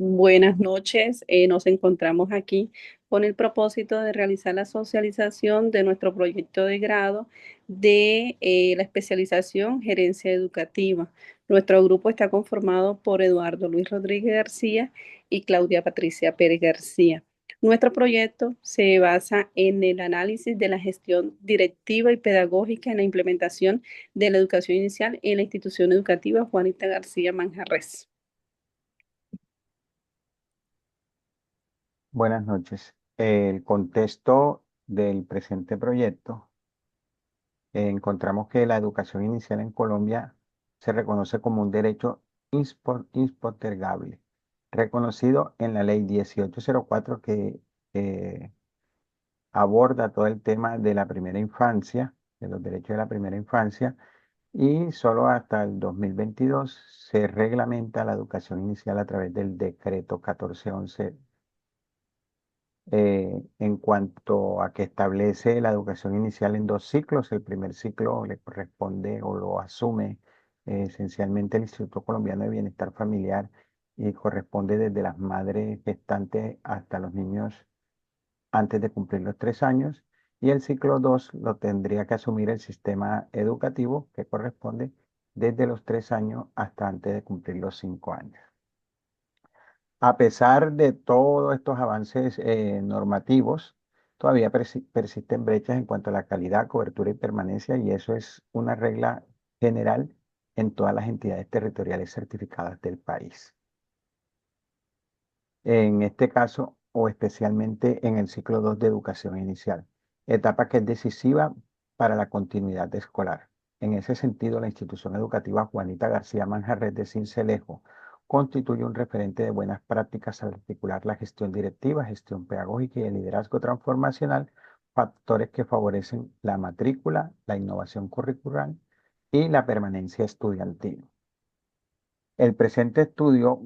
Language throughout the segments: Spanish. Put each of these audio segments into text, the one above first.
Buenas noches. Nos encontramos aquí con el propósito de realizar la socialización de nuestro proyecto de grado de la especialización Gerencia Educativa. Nuestro grupo está conformado por Eduardo Luis Rodríguez García y Claudia Patricia Pérez García. Nuestro proyecto se basa en el análisis de la gestión directiva y pedagógica en la implementación de la educación inicial en la institución educativa Juanita García Manjarres. Buenas noches. El contexto del presente proyecto, encontramos que la educación inicial en Colombia se reconoce como un derecho impostergable, reconocido en la ley 1804 que eh, aborda todo el tema de la primera infancia, de los derechos de la primera infancia, y solo hasta el 2022 se reglamenta la educación inicial a través del decreto 1411 en cuanto a que establece la educación inicial en dos ciclos. El primer ciclo le corresponde o lo asume esencialmente el Instituto Colombiano de Bienestar Familiar y corresponde desde las madres gestantes hasta los niños antes de cumplir los 3 años. Y el ciclo 2 lo tendría que asumir el sistema educativo, que corresponde desde los 3 años hasta antes de cumplir los 5 años. A pesar de todos estos avances normativos, todavía persisten brechas en cuanto a la calidad, cobertura y permanencia, y eso es una regla general en todas las entidades territoriales certificadas del país. En este caso, o especialmente en el ciclo 2 de educación inicial, etapa que es decisiva para la continuidad escolar. En ese sentido, la institución educativa Juanita García Manjarres de Sincelejo constituye un referente de buenas prácticas al articular la gestión directiva, gestión pedagógica y el liderazgo transformacional, factores que favorecen la matrícula, la innovación curricular y la permanencia estudiantil. El presente estudio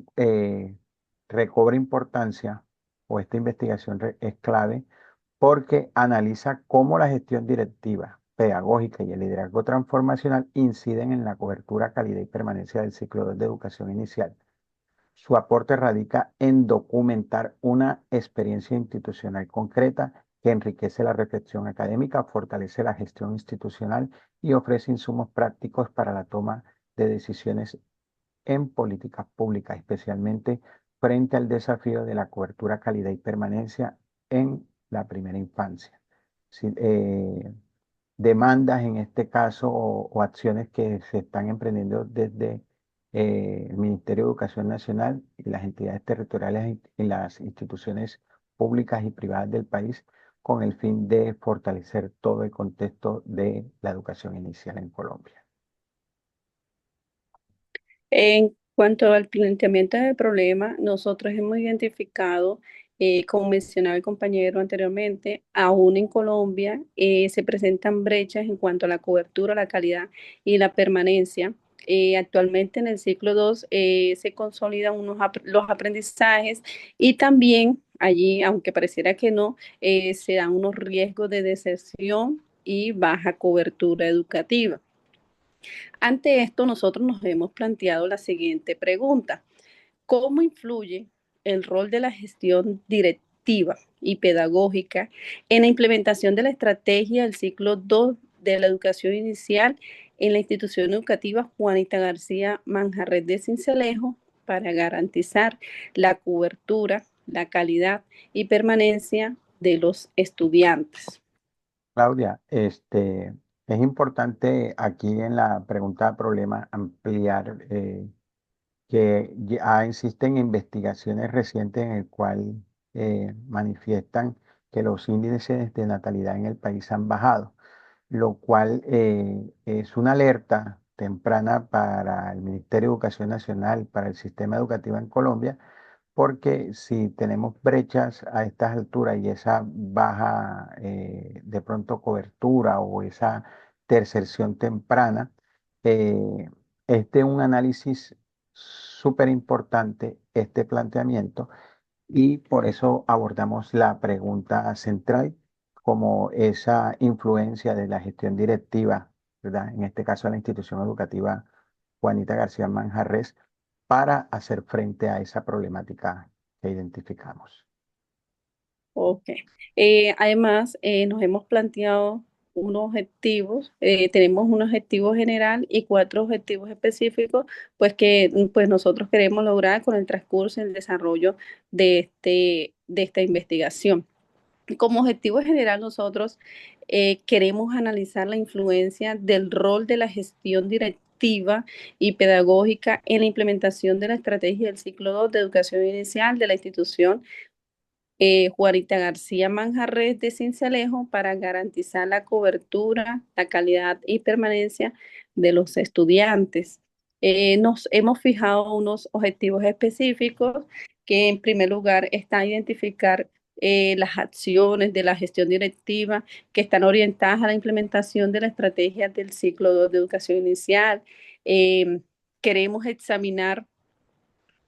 recobra importancia, o esta investigación es clave, porque analiza cómo la gestión directiva, pedagógica y el liderazgo transformacional inciden en la cobertura, calidad y permanencia del ciclo 2 de educación inicial. Su aporte radica en documentar una experiencia institucional concreta que enriquece la reflexión académica, fortalece la gestión institucional y ofrece insumos prácticos para la toma de decisiones en políticas públicas, especialmente frente al desafío de la cobertura, calidad y permanencia en la primera infancia. Sí, demandas en este caso o acciones que se están emprendiendo desde el Ministerio de Educación Nacional y las entidades territoriales y las instituciones públicas y privadas del país con el fin de fortalecer todo el contexto de la educación inicial en Colombia. En cuanto al planteamiento del problema, nosotros hemos identificado, como mencionaba el compañero anteriormente, aún en Colombia se presentan brechas en cuanto a la cobertura, la calidad y la permanencia. Actualmente en el ciclo 2 se consolidan los aprendizajes y también allí, aunque pareciera que no, se dan unos riesgos de deserción y baja cobertura educativa. Ante esto, nosotros nos hemos planteado la siguiente pregunta: ¿cómo influye el rol de la gestión directiva y pedagógica en la implementación de la estrategia del ciclo 2 de la educación inicial en la institución educativa Juanita García Manjarres de Sincelejo para garantizar la cobertura, la calidad y permanencia de los estudiantes? Claudia, es importante aquí en la pregunta de problema ampliar que ya existen investigaciones recientes en el cual manifiestan que los índices de natalidad en el país han bajado, lo cual es una alerta temprana para el Ministerio de Educación Nacional, para el sistema educativo en Colombia, porque si tenemos brechas a estas alturas y esa baja de pronto cobertura o esa tercerción temprana, eh, este es un análisis súper importante, este planteamiento, y por eso abordamos la pregunta central como esa influencia de la gestión directiva, ¿verdad? En este caso, la institución educativa Juanita García Manjarres para hacer frente a esa problemática que identificamos. Ok. Además, nos hemos planteado unos objetivos, tenemos un objetivo general y cuatro objetivos específicos, pues que pues nosotros queremos lograr con el transcurso y el desarrollo de esta investigación. Como objetivo general, nosotros queremos analizar la influencia del rol de la gestión directiva y pedagógica en la implementación de la estrategia del ciclo 2 de educación inicial de la institución Juanita García Manjarres de Cincelejo para garantizar la cobertura, la calidad y permanencia de los estudiantes. Nos hemos fijado unos objetivos específicos que en primer lugar está a identificar las acciones de la gestión directiva que están orientadas a la implementación de la estrategia del ciclo 2 de educación inicial. Queremos examinar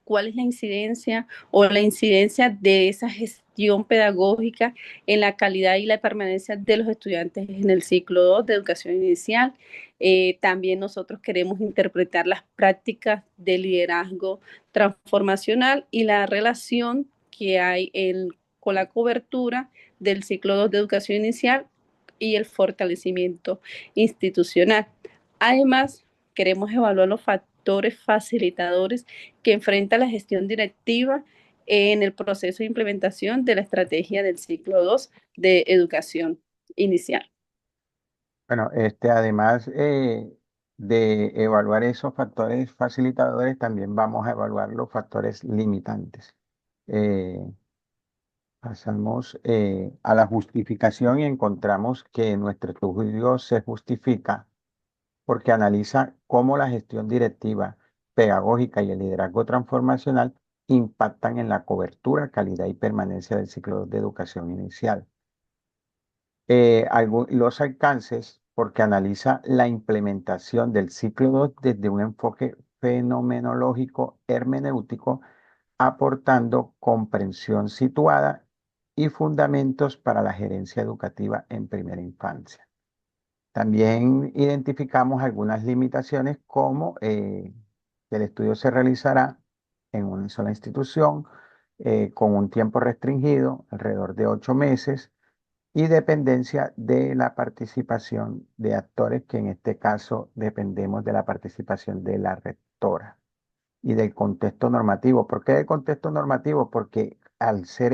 cuál es la incidencia o la incidencia de esa gestión pedagógica en la calidad y la permanencia de los estudiantes en el ciclo 2 de educación inicial. También nosotros queremos interpretar las prácticas de liderazgo transformacional y la relación que hay con la cobertura del ciclo 2 de educación inicial y el fortalecimiento institucional. Además, queremos evaluar los factores facilitadores que enfrenta la gestión directiva en el proceso de implementación de la estrategia del ciclo 2 de educación inicial. Bueno, además de evaluar esos factores facilitadores, también vamos a evaluar los factores limitantes. Eh, Pasamos a la justificación y encontramos que nuestro estudio se justifica porque analiza cómo la gestión directiva, pedagógica y el liderazgo transformacional impactan en la cobertura, calidad y permanencia del ciclo de educación inicial. Los alcances, porque analiza la implementación del ciclo 2 desde un enfoque fenomenológico hermenéutico, aportando comprensión situada y fundamentos para la gerencia educativa en primera infancia. También identificamos algunas limitaciones como que el estudio se realizará en una sola institución, con un tiempo restringido, alrededor de 8 meses, y dependencia de la participación de actores, que en este caso dependemos de la participación de la rectora y del contexto normativo. ¿Por qué del contexto normativo? Porque al ser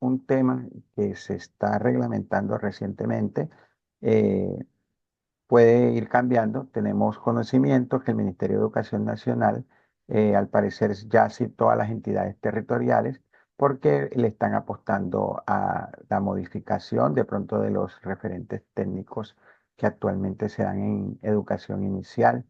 un tema que se está reglamentando recientemente, eh, puede ir cambiando. Tenemos conocimiento que el Ministerio de Educación Nacional, al parecer, ya citó a las entidades territoriales porque le están apostando a la modificación de pronto de los referentes técnicos que actualmente se dan en educación inicial.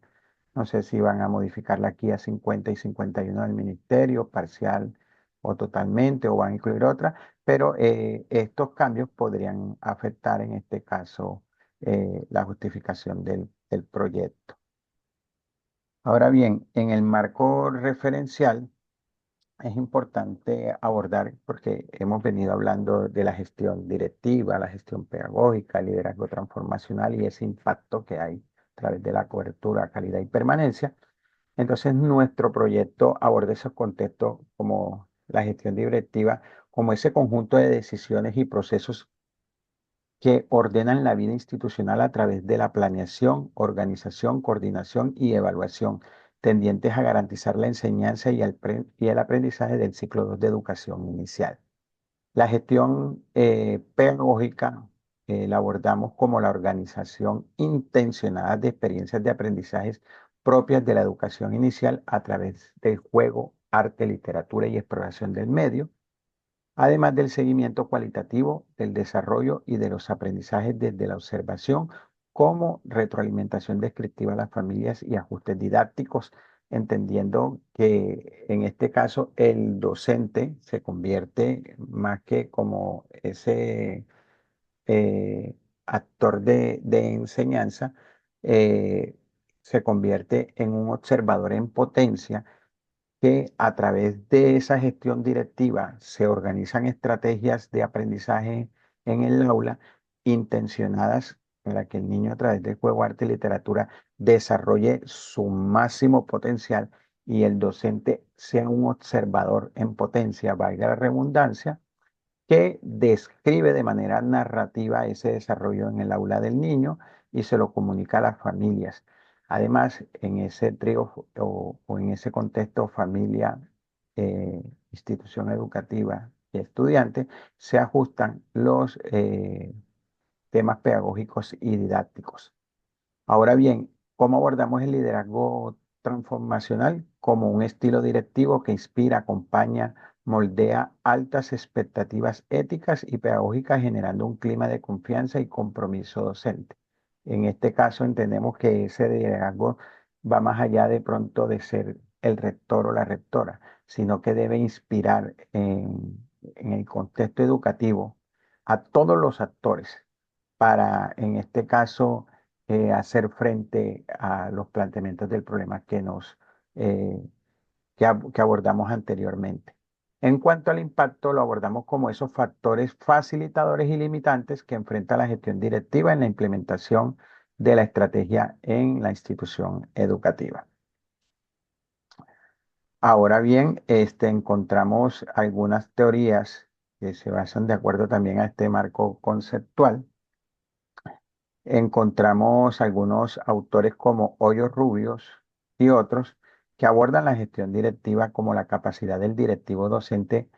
No sé si van a modificar la guía 50 y 51 del ministerio, parcial o totalmente, o van a incluir otra, pero estos cambios podrían afectar en este caso la justificación del proyecto. Ahora bien, en el marco referencial es importante abordar, porque hemos venido hablando de la gestión directiva, la gestión pedagógica, el liderazgo transformacional y ese impacto que hay a través de la cobertura, calidad y permanencia. Entonces, nuestro proyecto aborda esos contextos como la gestión directiva, como ese conjunto de decisiones y procesos que ordenan la vida institucional a través de la planeación, organización, coordinación y evaluación, tendientes a garantizar la enseñanza y el aprendizaje del ciclo 2 de educación inicial. La gestión pedagógica la abordamos como la organización intencionada de experiencias de aprendizajes propias de la educación inicial a través del juego, arte, literatura y exploración del medio, además del seguimiento cualitativo del desarrollo y de los aprendizajes desde la observación, como retroalimentación descriptiva a las familias y ajustes didácticos, entendiendo que en este caso el docente se convierte más que como ese actor de enseñanza, eh, se convierte en un observador en potencia, que a través de esa gestión directiva se organizan estrategias de aprendizaje en el aula intencionadas para que el niño, a través del juego, arte y literatura, desarrolle su máximo potencial y el docente sea un observador en potencia, valga la redundancia, que describe de manera narrativa ese desarrollo en el aula del niño y se lo comunica a las familias. Además, en ese trío o en ese contexto familia, institución educativa y estudiante, se ajustan los temas pedagógicos y didácticos. Ahora bien, ¿cómo abordamos el liderazgo transformacional? Como un estilo directivo que inspira, acompaña, moldea altas expectativas éticas y pedagógicas, generando un clima de confianza y compromiso docente. En este caso entendemos que ese liderazgo va más allá de pronto de ser el rector o la rectora, sino que debe inspirar en el contexto educativo a todos los actores para, en este caso, hacer frente a los planteamientos del problema eh, que abordamos anteriormente. En cuanto al impacto, lo abordamos como esos factores facilitadores y limitantes que enfrenta la gestión directiva en la implementación de la estrategia en la institución educativa. Ahora bien, encontramos algunas teorías que se basan de acuerdo también a este marco conceptual. Encontramos algunos autores como Hoyos Rubios y otros que abordan la gestión directiva como la capacidad del directivo docente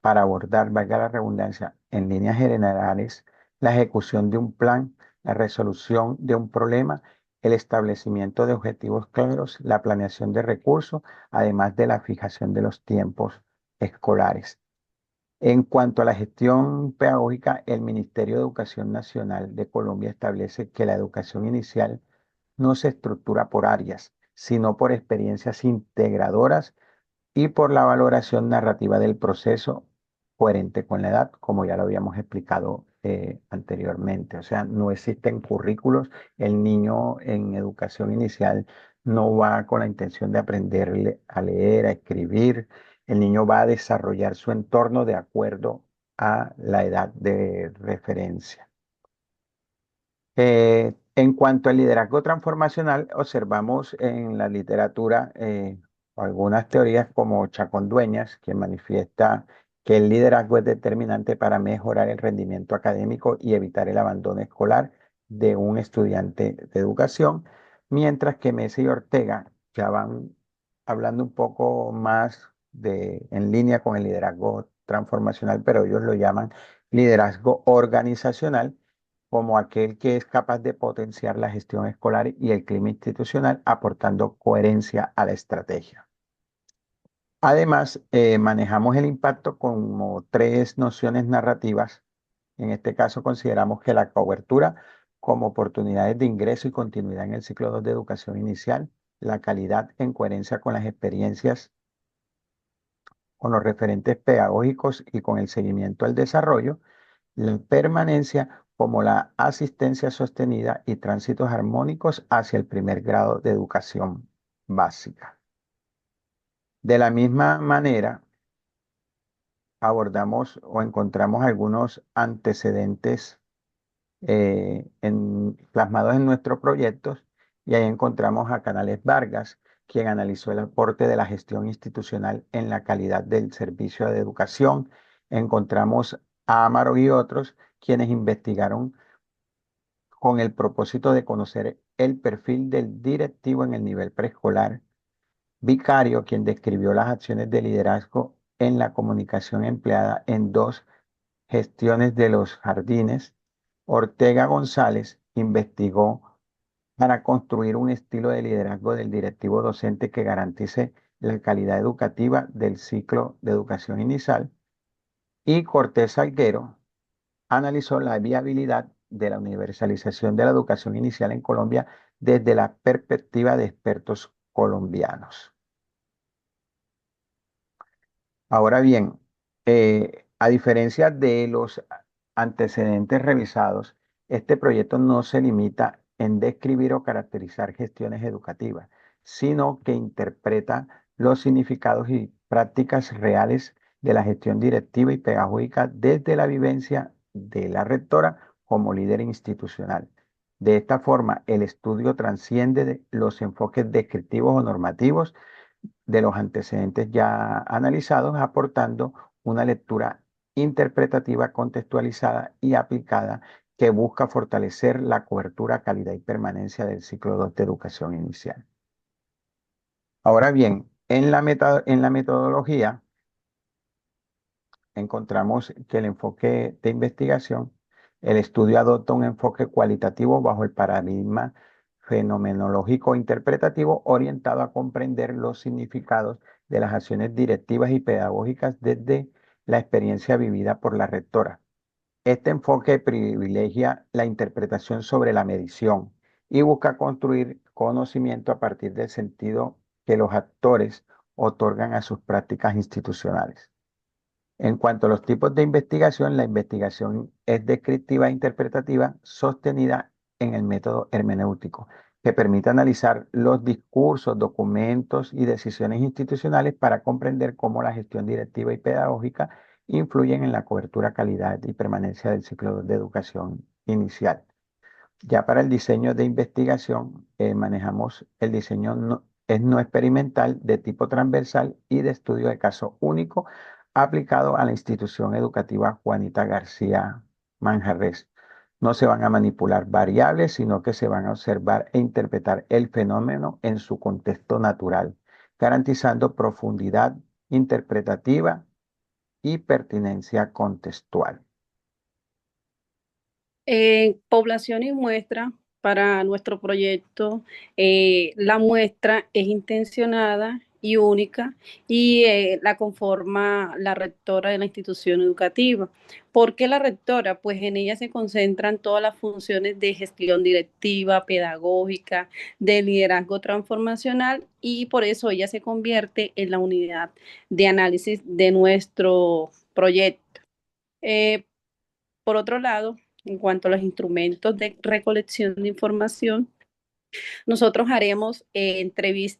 para abordar, valga la redundancia, en líneas generales, la ejecución de un plan, la resolución de un problema, el establecimiento de objetivos claros, la planeación de recursos, además de la fijación de los tiempos escolares. En cuanto a la gestión pedagógica, el Ministerio de Educación Nacional de Colombia establece que la educación inicial no se estructura por áreas, sino por experiencias integradoras y por la valoración narrativa del proceso coherente con la edad, como ya lo habíamos explicado anteriormente. O sea, no existen currículos. El niño en educación inicial no va con la intención de aprender a leer, a escribir. El niño va a desarrollar su entorno de acuerdo a la edad de referencia. En cuanto al liderazgo transformacional, observamos en la literatura algunas teorías como Chacón Dueñas, que manifiesta que el liderazgo es determinante para mejorar el rendimiento académico y evitar el abandono escolar de un estudiante de educación, mientras que Mesa y Ortega ya van hablando un poco más en línea con el liderazgo transformacional, pero ellos lo llaman liderazgo organizacional como aquel que es capaz de potenciar la gestión escolar y el clima institucional, aportando coherencia a la estrategia. Además, manejamos el impacto como tres nociones narrativas. En este caso, consideramos que la cobertura como oportunidades de ingreso y continuidad en el ciclo 2 de educación inicial, la calidad en coherencia con las experiencias, con los referentes pedagógicos y con el seguimiento al desarrollo, la permanencia como la asistencia sostenida y tránsitos armónicos hacia el primer grado de educación básica. De la misma manera, abordamos o encontramos algunos antecedentes plasmados en nuestros proyectos y ahí encontramos a Canales Vargas, quien analizó el aporte de la gestión institucional en la calidad del servicio de educación. Encontramos a Amaro y otros quienes investigaron con el propósito de conocer el perfil del directivo en el nivel preescolar. Vicario, quien describió las acciones de liderazgo en la comunicación empleada en dos gestiones de los jardines. Ortega González investigó para construir un estilo de liderazgo del directivo docente que garantice la calidad educativa del ciclo de educación inicial. Y Cortés Salguero analizó la viabilidad de la universalización de la educación inicial en Colombia desde la perspectiva de expertos colombianos. Ahora bien, a diferencia de los antecedentes revisados, este proyecto no se limita en describir o caracterizar gestiones educativas, sino que interpreta los significados y prácticas reales de la gestión directiva y pedagógica desde la vivencia de la rectora como líder institucional. De esta forma, el estudio trasciende de los enfoques descriptivos o normativos de los antecedentes ya analizados, aportando una lectura interpretativa, contextualizada y aplicada que busca fortalecer la cobertura, calidad y permanencia del ciclo 2 de educación inicial. Ahora bien, en la metodología encontramos que el enfoque de investigación, el estudio adopta un enfoque cualitativo bajo el paradigma fenomenológico interpretativo orientado a comprender los significados de las acciones directivas y pedagógicas desde la experiencia vivida por la rectora. Este enfoque privilegia la interpretación sobre la medición y busca construir conocimiento a partir del sentido que los actores otorgan a sus prácticas institucionales. En cuanto a los tipos de investigación, la investigación es descriptiva e interpretativa sostenida en el método hermenéutico, que permite analizar los discursos, documentos y decisiones institucionales para comprender cómo la gestión directiva y pedagógica influyen en la cobertura, calidad y permanencia del ciclo de educación inicial. Ya para el diseño de investigación, manejamos el diseño no experimental de tipo transversal y de estudio de caso único aplicado a la institución educativa Juanita García Manjarres. No se van a manipular variables, sino que se van a observar e interpretar el fenómeno en su contexto natural, garantizando profundidad interpretativa y pertinencia contextual. Población y muestra para nuestro proyecto. La muestra es intencionada y única y la conforma la rectora de la institución educativa. ¿Por qué la rectora? Pues en ella se concentran todas las funciones de gestión directiva, pedagógica, de liderazgo transformacional y por eso ella se convierte en la unidad de análisis de nuestro proyecto. Eh, por otro lado, en cuanto a los instrumentos de recolección de información, nosotros haremos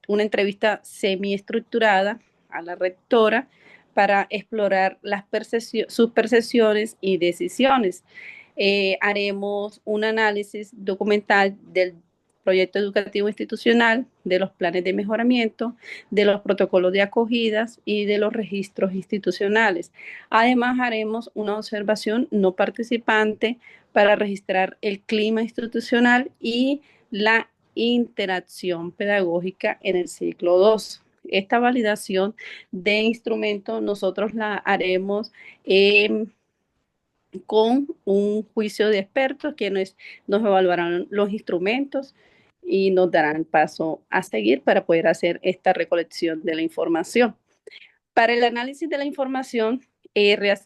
una entrevista semiestructurada a la rectora para explorar sus percepciones y decisiones. Haremos un análisis documental del proyecto educativo institucional, de los planes de mejoramiento, de los protocolos de acogidas y de los registros institucionales. Además, haremos una observación no participante para registrar el clima institucional y la interacción pedagógica en el ciclo 2. Esta validación de instrumentos nosotros la haremos con un juicio de expertos que nos evaluarán los instrumentos y nos darán paso a seguir para poder hacer esta recolección de la información. Para el análisis de la información,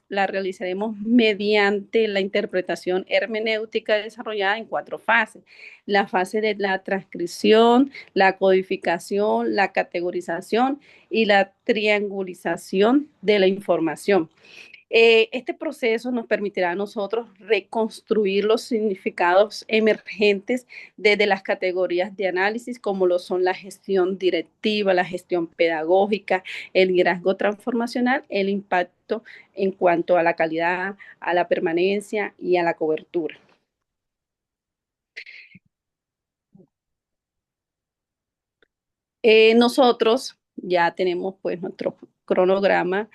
la realizaremos mediante la interpretación hermenéutica desarrollada en 4 fases. La fase de la transcripción, la codificación, la categorización y la triangulización de la información. Este proceso nos permitirá a nosotros reconstruir los significados emergentes desde las categorías de análisis, como lo son la gestión directiva, la gestión pedagógica, el liderazgo transformacional, el impacto en cuanto a la calidad, a la permanencia y a la cobertura. Nosotros ya tenemos pues nuestro cronograma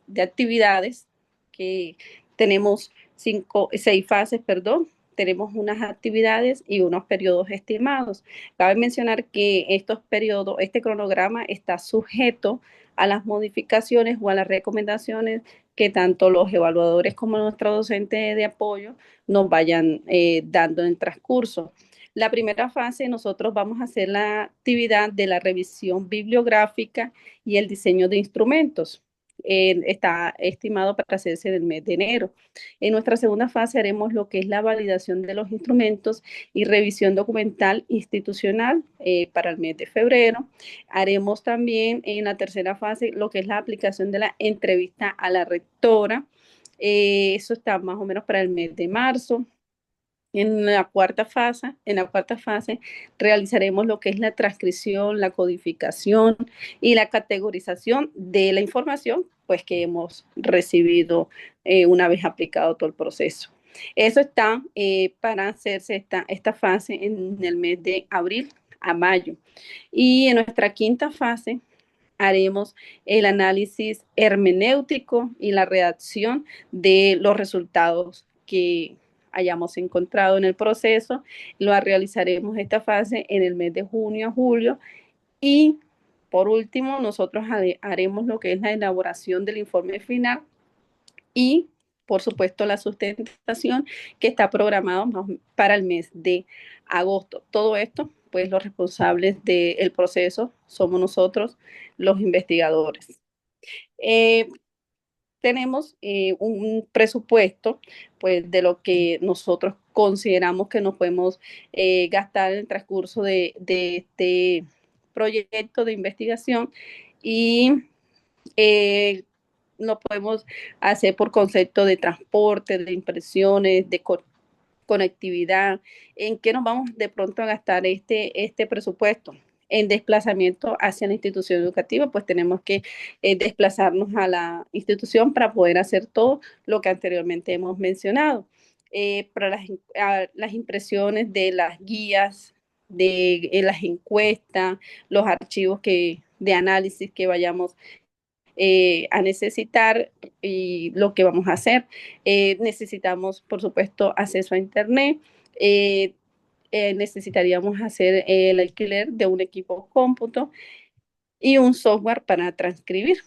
de actividades que tenemos 6 fases, perdón. Tenemos unas actividades y unos periodos estimados. Cabe mencionar que estos periodos, este cronograma está sujeto a las modificaciones o a las recomendaciones que tanto los evaluadores como nuestro docente de apoyo nos vayan dando en el transcurso. La primera fase, nosotros vamos a hacer la actividad de la revisión bibliográfica y el diseño de instrumentos. Está estimado para hacerse en el mes de enero. En nuestra segunda fase haremos lo que es la validación de los instrumentos y revisión documental institucional para el mes de febrero. Haremos también en la tercera fase lo que es la aplicación de la entrevista a la rectora. Eso está más o menos para el mes de marzo. En la cuarta fase realizaremos lo que es la transcripción, la codificación y la categorización de la información pues, que hemos recibido una vez aplicado todo el proceso. Eso está para hacerse esta fase en el mes de abril a mayo. Y en nuestra quinta fase haremos el análisis hermenéutico y la redacción de los resultados que hayamos encontrado en el proceso. Lo realizaremos esta fase en el mes de junio a julio y por último nosotros haremos lo que es la elaboración del informe final y por supuesto la sustentación que está programado para el mes de agosto. Todo esto, pues los responsables del proceso somos nosotros, los investigadores. Eh, tenemos un presupuesto pues de lo que nosotros consideramos que nos podemos gastar en el transcurso de este proyecto de investigación y eh, lo podemos hacer por concepto de transporte, de impresiones, de conectividad. ¿En qué nos vamos de pronto a gastar este presupuesto? En desplazamiento hacia la institución educativa, pues tenemos que desplazarnos a la institución para poder hacer todo lo que anteriormente hemos mencionado. Para las impresiones de las guías, de las encuestas, los archivos de análisis que vayamos a necesitar y lo que vamos a hacer. Necesitamos, por supuesto, acceso a Internet. Necesitaríamos hacer el alquiler de un equipo cómputo y un software para transcribir.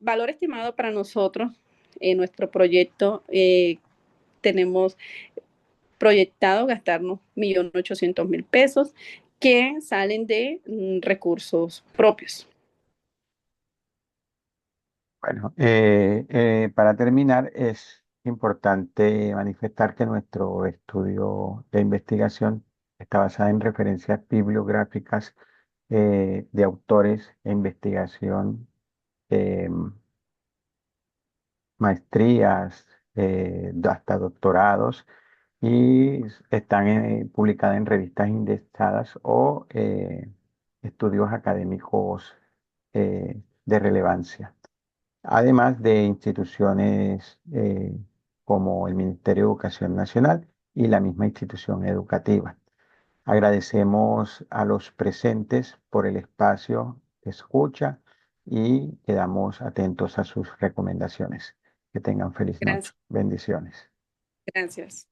Valor estimado para nosotros, en nuestro proyecto, tenemos proyectado gastarnos 1.800.000 pesos que salen de recursos propios. Bueno, para terminar, es importante manifestar que nuestro estudio de investigación está basado en referencias bibliográficas de autores e investigación, eh, maestrías, hasta doctorados, y están publicadas en revistas indexadas o estudios académicos de relevancia, además de instituciones como el Ministerio de Educación Nacional y la misma institución educativa. Agradecemos a los presentes por el espacio de escucha y quedamos atentos a sus recomendaciones. Que tengan feliz noche. Gracias. Bendiciones. Gracias.